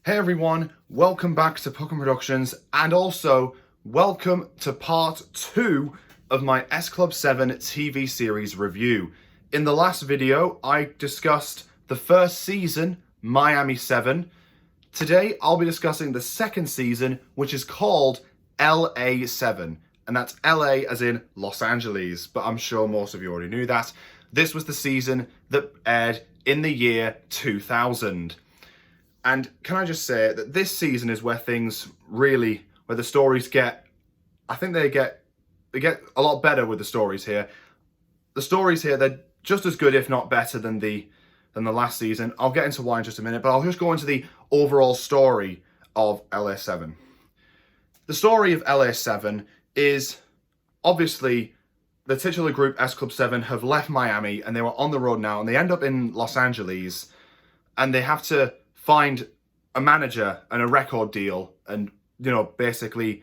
Hey everyone, welcome back to Puckham Productions, and also welcome to part 2 of my S Club 7 TV series review. In the last video, I discussed the first season, Miami 7. Today, I'll be discussing the second season, which is called LA 7. And that's LA as in Los Angeles, but I'm sure most of you already knew that. This was the season that aired in the year 2000. And can I just say that this season is where the stories get, I think they get a lot better with the stories here. The stories here, they're just as good, if not better, than the last season. I'll get into why in just a minute, but I'll just go into the overall story of LA7. The story of LA7 is, obviously, the titular group S Club 7 have left Miami and they were on the road now, and they end up in Los Angeles, and they have to find a manager and a record deal and, basically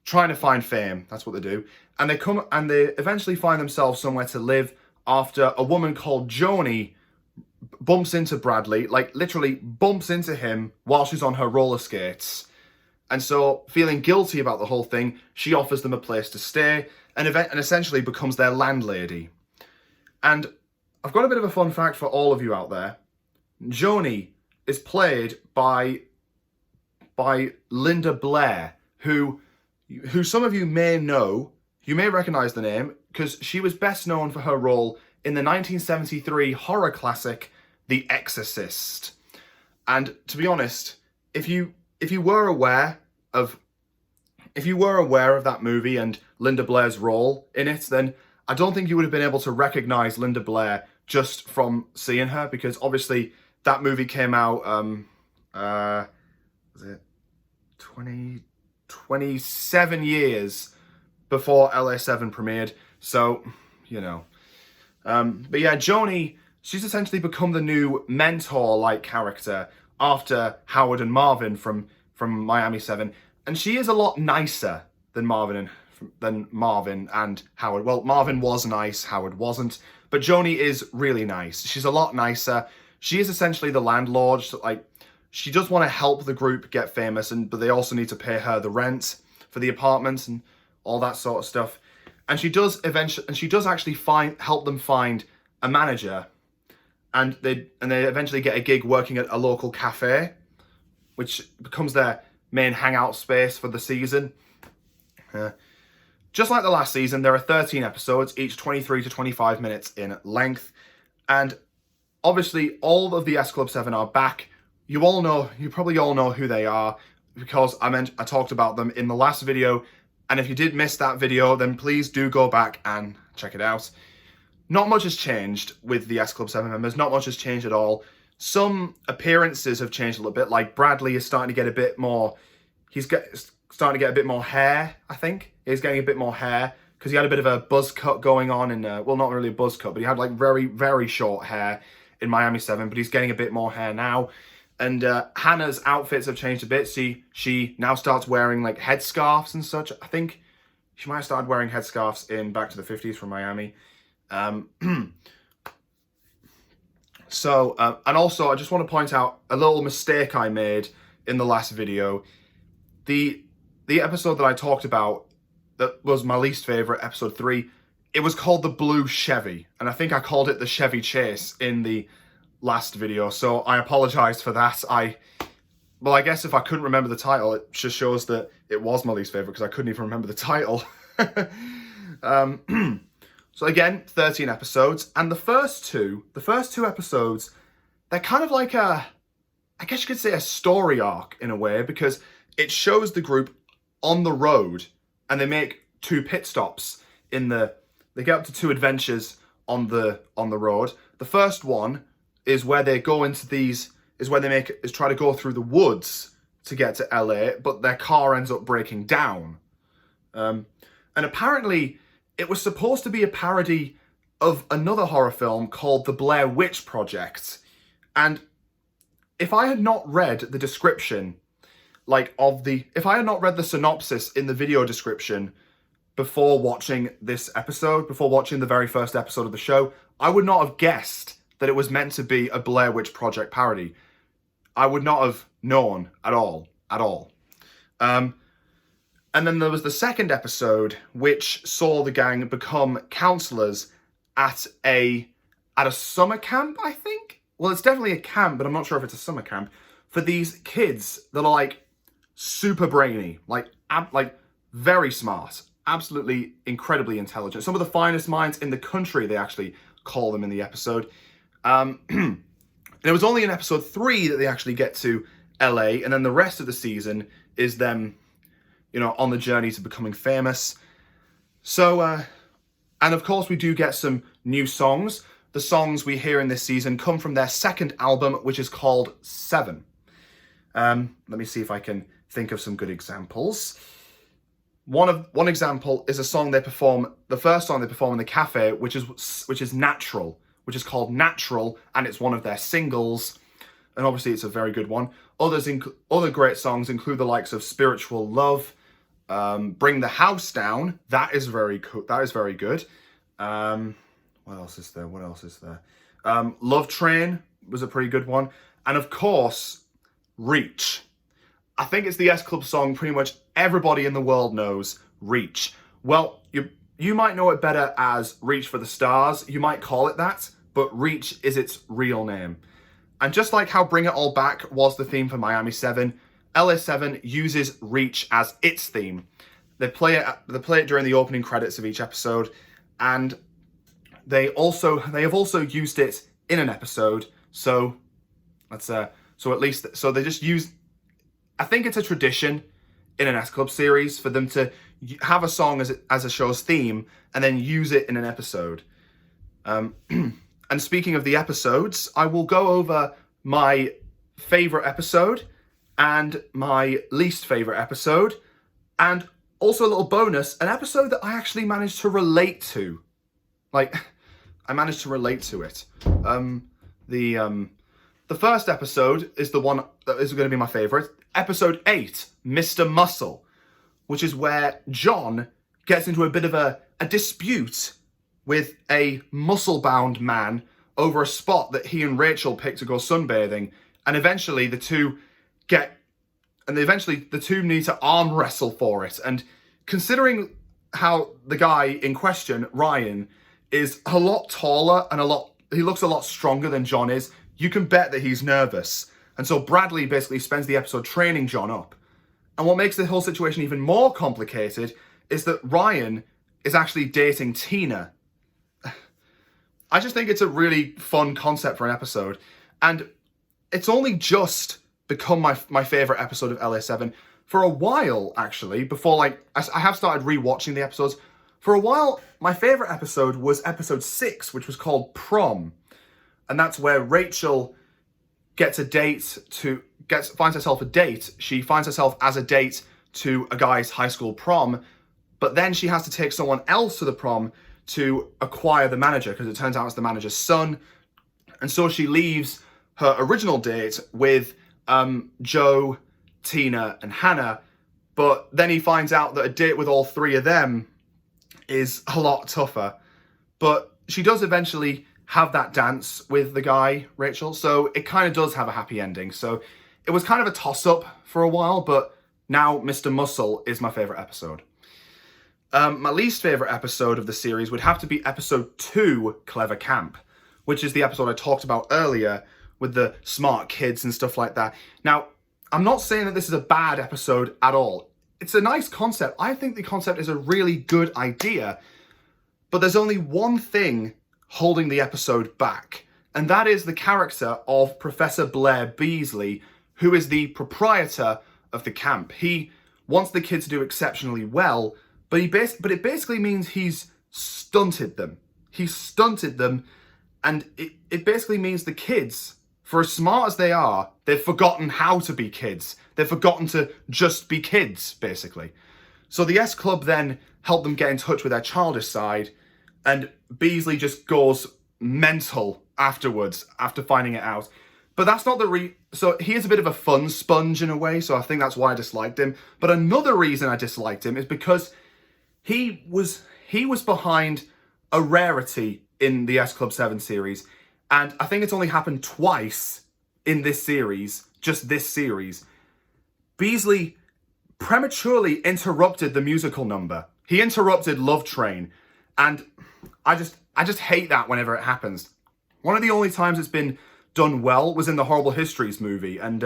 trying to find fame. That's what they do. And they eventually find themselves somewhere to live after a woman called Joni bumps into Bradley, like literally bumps into him while she's on her roller skates. And so, feeling guilty about the whole thing, she offers them a place to stay and essentially becomes their landlady. And I've got a bit of a fun fact for all of you out there. Joni is played by Linda Blair, who some of you may know. You may recognize the name because she was best known for her role in the 1973 horror classic The Exorcist. And to be honest, if you were aware of that movie and Linda Blair's role in it, then I don't think you would have been able to recognize Linda Blair just from seeing her, because obviously that movie came out, was it 27 years before LA7 premiered. So, but yeah, Joni, she's essentially become the new mentor-like character after Howard and Marvin from Miami 7. And she is a lot nicer than Marvin and Howard. Well, Marvin was nice, Howard wasn't. But Joni is really nice. She's a lot nicer. She is essentially the landlord. So, she does want to help the group get famous, but they also need to pay her the rent for the apartments and all that sort of stuff. And she does actually help them find a manager, and they eventually get a gig working at a local cafe, which becomes their main hangout space for the season. Just like the last season, there are 13 episodes, each 23 to 25 minutes in length, and obviously, all of the S Club 7 are back. You probably all know who they are, because I talked about them in the last video. And if you did miss that video, then please do go back and check it out. Not much has changed with the S Club 7 members. Not much has changed at all. Some appearances have changed a little bit. Like Bradley is starting to get a bit more. Starting to get a bit more hair. I think he's getting a bit more hair because he had a bit of a buzz cut going on in. Well, not really a buzz cut, but he had very, very short hair in Miami 7, but he's getting a bit more hair now. And Hannah's outfits have changed a bit. She now starts wearing like headscarves and such. I think she might have started wearing headscarves in Back to the 50s from Miami. So, and also I just want to point out a little mistake I made in the last video. The episode that I talked about that was my least favorite, episode 3, it was called The Blue Chevy, and I think I called it The Chevy Chase in the last video, so I apologize for that. I guess if I couldn't remember the title, it just shows that it was my least favorite because I couldn't even remember the title. So again, 13 episodes, and the first two episodes, they're kind of like I guess you could say a story arc in a way, because it shows the group on the road and they make 2 pit stops they get up to 2 adventures on the road. The first one is where they go into try to go through the woods to get to LA, but their car ends up breaking down. And apparently it was supposed to be a parody of another horror film called The Blair Witch Project. And if I had not read the description, if I had not read the synopsis in the video description before watching this episode, before watching the very first episode of the show, I would not have guessed that it was meant to be a Blair Witch Project parody. I would not have No one at all. And then there was the second episode, which saw the gang become counselors at a summer camp, I think? Well, it's definitely a camp, but I'm not sure if it's a summer camp, for these kids that are like super brainy, like very smart, absolutely incredibly intelligent. Some of the finest minds in the country, they actually call them in the episode. And it was only in episode 3 that they actually get to LA, and then the rest of the season is them, you know, on the journey to becoming famous. So, and of course we do get some new songs. The songs we hear in this season come from their second album, which is called Seven. Let me see if I can think of some good examples. One example is a song they perform, the first song they perform in the cafe, which is Natural, which is called Natural, and it's one of their singles. And obviously it's a very good one. Other great songs include the likes of Spiritual Love, Bring the House Down. That is very cool. That is very good. What else is there? Love Train was a pretty good one. And of course, Reach. I think it's the S Club song pretty much everybody in the world knows, Reach. Well, you might know it better as Reach for the Stars. You might call it that, but Reach is its real name. And just like how Bring It All Back was the theme for Miami 7, LA7 uses Reach as its theme. They play it during the opening credits of each episode, and they have also used it in an episode. So they just use. I think it's a tradition in an S Club series for them to have a song as a show's theme and then use it in an episode. And speaking of the episodes, I will go over my favorite episode and my least favorite episode, and also a little bonus, an episode that I actually managed to relate to. Like, I managed to relate to it. The first episode is the one that is going to be my favorite. Episode 8, Mr. Muscle, which is where John gets into a bit of a dispute with a muscle-bound man over a spot that he and Rachel picked to go sunbathing, and eventually the two need to arm wrestle for it. And considering how the guy in question, Ryan, is a lot taller and he looks a lot stronger than John is, you can bet that he's nervous. And so Bradley basically spends the episode training John up. And what makes the whole situation even more complicated is that Ryan is actually dating Tina. I just think it's a really fun concept for an episode. And it's only just become my favorite episode of LA7. For a while, actually, before I have started rewatching the episodes. For a while, my favorite episode was episode 6, which was called Prom. And that's where Rachel finds herself a date. She finds herself as a date to a guy's high school prom, but then she has to take someone else to the prom to acquire the manager, because it turns out it's the manager's son. And so she leaves her original date with Joe, Tina, and Hannah, but then he finds out that a date with all 3 of them is a lot tougher. But she does eventually have that dance with the guy, Rachel, so it kind of does have a happy ending. So it was kind of a toss-up for a while, but now Mr. Muscle is my favorite episode. My least favorite episode of the series would have to be episode 2, Clever Camp, which is the episode I talked about earlier with the smart kids and stuff like that. Now, I'm not saying that this is a bad episode at all. It's a nice concept. I think the concept is a really good idea, but there's only one thing holding the episode back, and that is the character of Professor Blair Beasley, who is the proprietor of the camp. He wants the kids to do exceptionally well, but it basically means he's stunted them. He's stunted them, and it basically means the kids, for as smart as they are, they've forgotten how to be kids. They've forgotten to just be kids, basically. So the S Club then help them get in touch with their childish side, and Beasley just goes mental afterwards, after finding it out. But that's not so he is a bit of a fun sponge in a way, so I think that's why I disliked him. But another reason I disliked him is because he was behind a rarity in the S Club 7 series, and I think it's only happened twice in this series, just this series, Beasley prematurely interrupted the musical number. He interrupted Love Train, and I just hate that whenever it happens. One of the only times it's been done well was in the Horrible Histories movie, and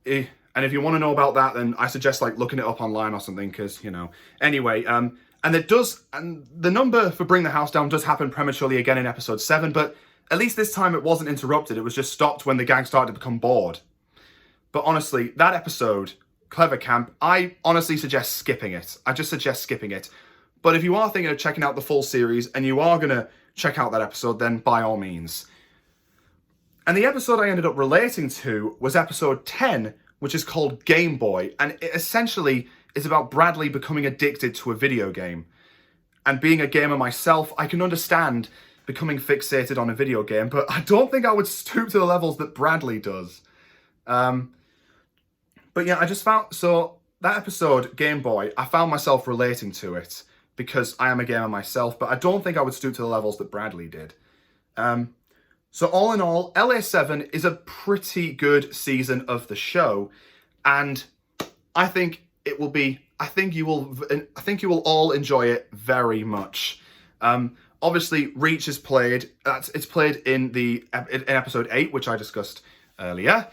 if you want to know about that, then I suggest like looking it up online or something, because Anyway, and the number for Bring the House Down does happen prematurely again in episode 7, but at least this time it wasn't interrupted. It was just stopped when the gang started to become bored. But honestly, that episode, Clever Camp, I honestly suggest skipping it. I just suggest skipping it. But if you are thinking of checking out the full series and you are going to check out that episode, then by all means. And the episode I ended up relating to was episode 10, which is called Game Boy. And it essentially is about Bradley becoming addicted to a video game. And being a gamer myself, I can understand becoming fixated on a video game, but I don't think I would stoop to the levels that Bradley does. But yeah, I just found, so that episode, Game Boy, I found myself relating to it because I am a gamer myself, but I don't think I would stoop to the levels that Bradley did. So all in all, LA7 is a pretty good season of the show, and I think it will be, I think you will all enjoy it very much. Obviously, Reach is played. It's played in episode 8, which I discussed earlier.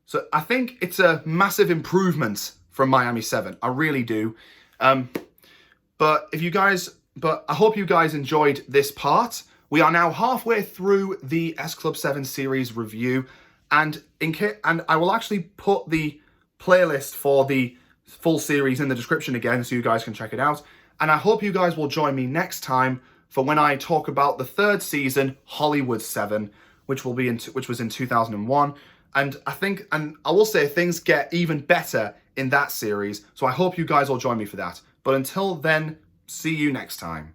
So I think it's a massive improvement from Miami 7. I really do. But I hope you guys enjoyed this part. We are now halfway through the S Club 7 series review, and I will actually put the playlist for the full series in the description again, so you guys can check it out. And I hope you guys will join me next time for when I talk about the 3rd season, Hollywood 7, which was in 2001. And I will say things get even better in that series. So I hope you guys will join me for that. But until then, see you next time.